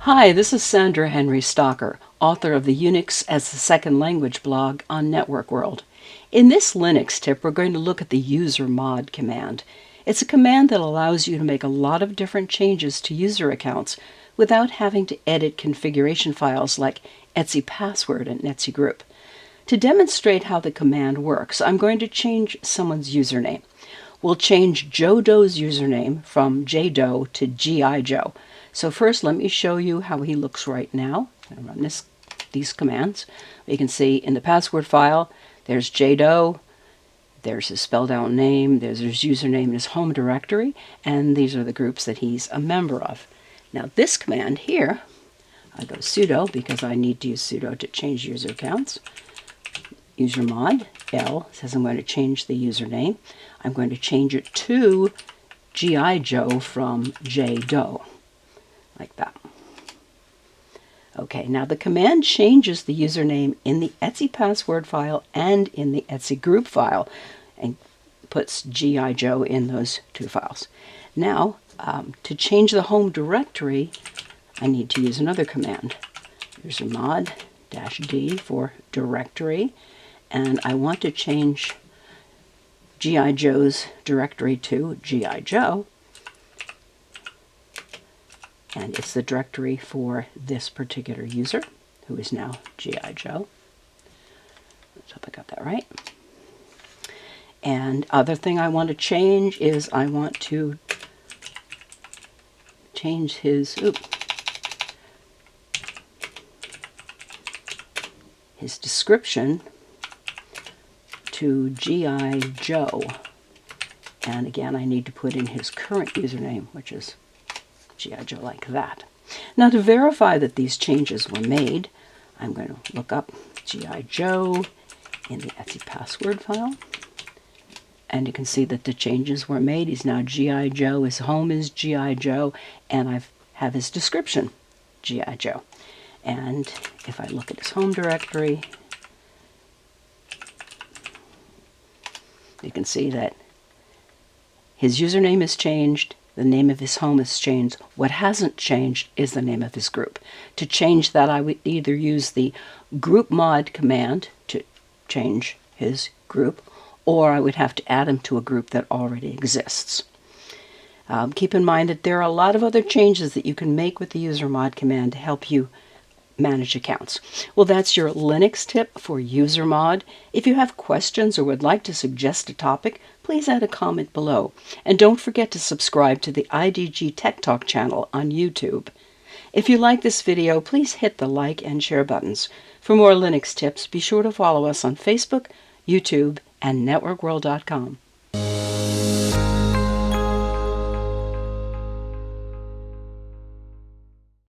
Hi, this is Sandra Henry Stocker, author of the Unix as a Second Language blog on Network World. In this Linux tip, we're going to look at the usermod command. It's a command that allows you to make a lot of different changes to user accounts without having to edit configuration files like etc password and etc group. To demonstrate how the command works, I'm going to change someone's username. We'll change Joe Doe's username from jdoe to gijoe. So first, let me show you how he looks right now. I'm going to run these commands. You can see in the password file, there's jdoe, there's his spelled out name, there's his username and his home directory, and these are the groups that he's a member of. Now this command here, I go sudo because I need to use sudo to change user accounts. Usermod, L, says I'm going to change the username. I'm going to change it to gijoe from jdoe. Like that. Okay, now the command changes the username in the etc password file and in the etc group file and puts gijoe in those two files. Now, to change the home directory, I need to use another command. Usermod -d for directory, and I want to change gijoe's directory to gijoe. And it's the directory for this particular user, who is now gijoe. Let's hope I got that right. And other thing I want to change is I want to change his description to gijoe. And again, I need to put in his current username, which is gijoe, like that. Now, to verify that these changes were made, I'm going to look up gijoe in the etc password file, and you can see that the changes were made. He's now gijoe, his home is gijoe, and I have his description, gijoe. And if I look at his home directory, you can see that his username is changed, the name of his home is changed. What hasn't changed is the name of his group. To change that, I would either use the groupmod command to change his group, or I would have to add him to a group that already exists. Keep in mind that there are a lot of other changes that you can make with the usermod command to help you manage accounts. Well, that's your Linux tip for usermod. If you have questions or would like to suggest a topic, please add a comment below. And don't forget to subscribe to the IDG Tech Talk channel on YouTube. If you like this video, please hit the like and share buttons. For more Linux tips, be sure to follow us on Facebook, YouTube, and networkworld.com.